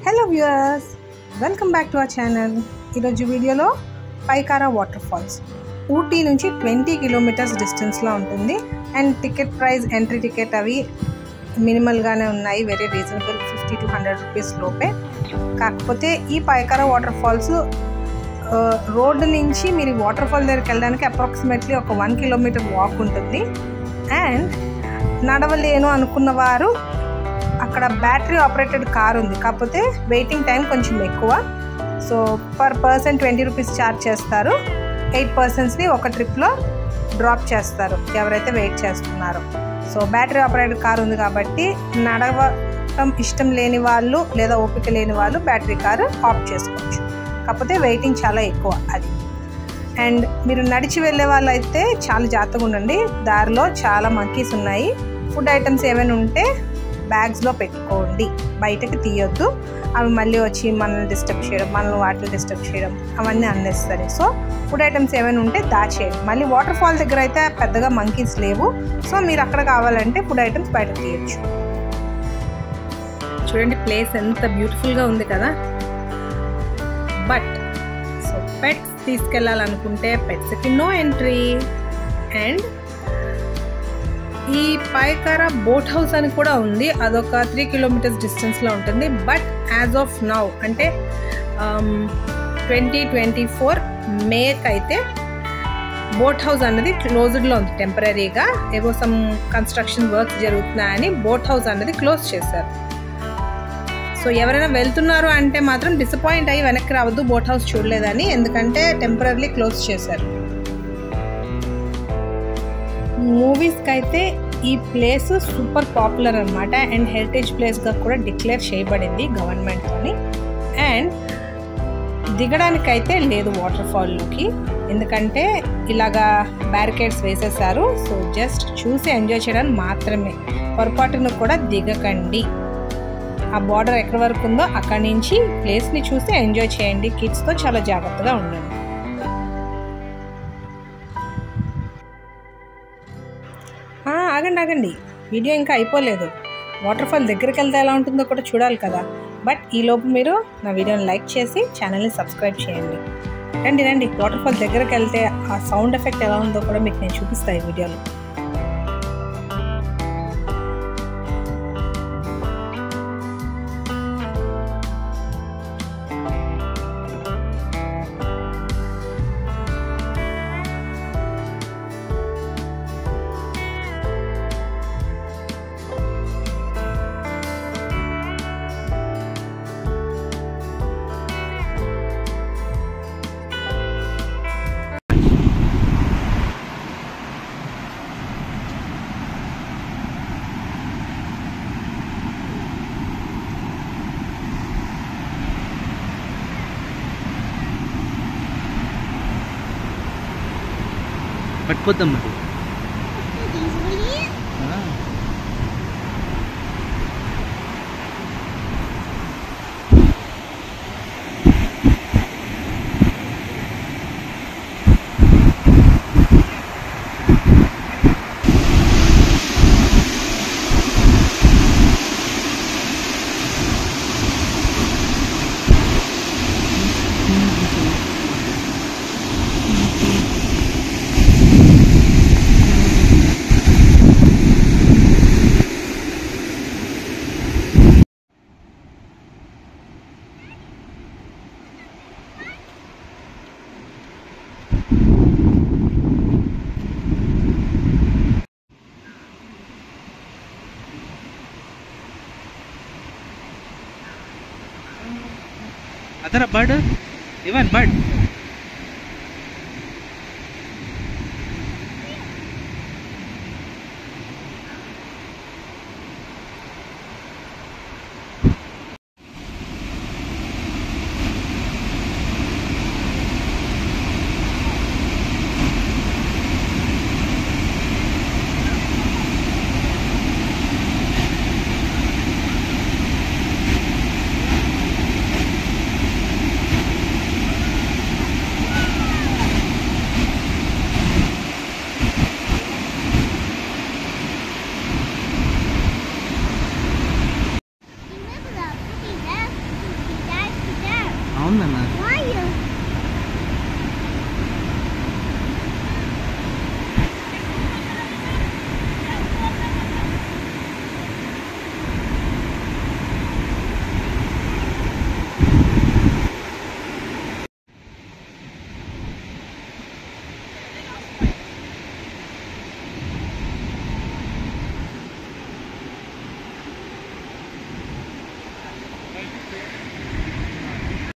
Hello viewers, welcome back to our channel. ఈరోజు వీడియోలో Pykara water falls Ooty నుంచి 20 కిలోమీటర్స్ డిస్టెన్స్లో ఉంటుంది. And ticket price, entry ticket అవి మినిమల్గానే ఉన్నాయి, వెరీ రీజనబుల్, 50 to 100 రూపీస్ లోపే. కాకపోతే ఈ పైకారా వాటర్ ఫాల్స్ రోడ్డు నుంచి మీరు వాటర్ ఫాల్ దగ్గరికి వెళ్ళడానికి అప్రాక్సిమేట్లీ ఒక 1 కిలోమీటర్ వాక్ ఉంటుంది. అండ్ నడవలేను అనుకున్న వారు అక్కడ బ్యాటరీ ఆపరేటెడ్ కార్ ఉంది, కాకపోతే వెయిటింగ్ టైం కొంచెం ఎక్కువ. So per person 20 rupees charge చేస్తారు. 8 పర్సన్స్ని ఒక ట్రిప్లో డ్రాప్ చేస్తారు ఎవరైతే వెయిట్ చేస్తున్నారో. సో బ్యాటరీ ఆపరేటెడ్ కార్ ఉంది కాబట్టి నడవటం ఇష్టం లేని వాళ్ళు లేదా ఓపిక లేని వాళ్ళు బ్యాటరీ కారు ఆఫ్ చేసుకోవచ్చు. కాకపోతే వెయిటింగ్ చాలా ఎక్కువ అది. అండ్ మీరు నడిచి వెళ్ళే వాళ్ళు అయితే చాలా జాగ్రత్తగా ఉండండి. దారిలో చాలా మంకీస్ ఉన్నాయి. ఫుడ్ ఐటమ్స్ ఏమైనా ఉంటే బ్యాగ్స్లో పెట్టుకోండి, బయటకు తీయొద్దు. అవి మళ్ళీ వచ్చి మనల్ని డిస్టర్బ్ చేయడం, మనల్ని వాటిని డిస్టర్బ్ చేయడం అవన్నీ అన్నెసరీ. సో ఫుడ్ ఐటమ్స్ ఏమైనా ఉంటే దాచేయండి. మళ్ళీ వాటర్ ఫాల్ దగ్గర అయితే పెద్దగా మంకీస్ లేవు, సో మీరు అక్కడ కావాలంటే ఫుడ్ ఐటమ్స్ బయటకు తీయచ్చు. చూడండి ప్లేస్ ఎంత బ్యూటిఫుల్గా ఉంది కదా. బట్ సో పెట్స్ తీసుకెళ్ళాలనుకుంటే పెట్స్కి నో ఎంట్రీ. అండ్ ఈ పైకారా బోట్ హౌస్ అని కూడా ఉంది, అదొక 3 కిలోమీటర్స్ డిస్టెన్స్లో ఉంటుంది. బట్ యాజ్ ఆఫ్ నౌ అంటే 2024 మేకి అయితే బోట్ హౌస్ అన్నది క్లోజ్డ్లో ఉంది టెంపరీగా. ఏవో సమ్ కన్స్ట్రక్షన్ వర్క్స్ జరుగుతున్నాయని బోట్ హౌస్ అన్నది క్లోజ్ చేశారు. సో ఎవరైనా వెళ్తున్నారు అంటే మాత్రం డిసప్పాయింట్ అయ్యి వెనక్కి రావద్దు బోట్ హౌస్ చూడలేదని, ఎందుకంటే టెంపరీ క్లోజ్ చేశారు. మూవీస్కి అయితే ఈ ప్లేస్ సూపర్ పాపులర్ అనమాట. అండ్ హెరిటేజ్ ప్లేస్గా కూడా డిక్లేర్ చేయబడింది గవర్నమెంట్తోని. అండ్ దిగడానికైతే లేదు వాటర్ ఫాల్లోకి, ఎందుకంటే ఇలాగా బ్యారికేడ్స్ వేసేసారు. సో జస్ట్ చూసి ఎంజాయ్ చేయడానికి మాత్రమే, పొరపాటును కూడా దిగకండి. ఆ బార్డర్ ఎక్కడి వరకు ఉందో అక్కడి నుంచి ప్లేస్ని చూసి ఎంజాయ్ చేయండి. కిడ్స్తో చాలా జాగ్రత్తగా ఉండండి. ఆగండి, వీడియో ఇంకా అయిపోలేదు. వాటర్ ఫాల్ దగ్గరికి వెళ్తే ఎలా ఉంటుందో కూడా చూడాలి కదా. బట్ ఈలోపు మీరు నా వీడియోని లైక్ చేసి ఛానల్ని సబ్స్క్రైబ్ చేయండి. రండి, వాటర్ ఫాల్ దగ్గరికి వెళ్తే ఆ సౌండ్ ఎఫెక్ట్ ఎలా ఉందో కూడా మీకు నేను చూపిస్తాను ఈ వీడియోలో. పట్టుకోద్దాం మరి. Adara bird, even bird. బాగుందన్న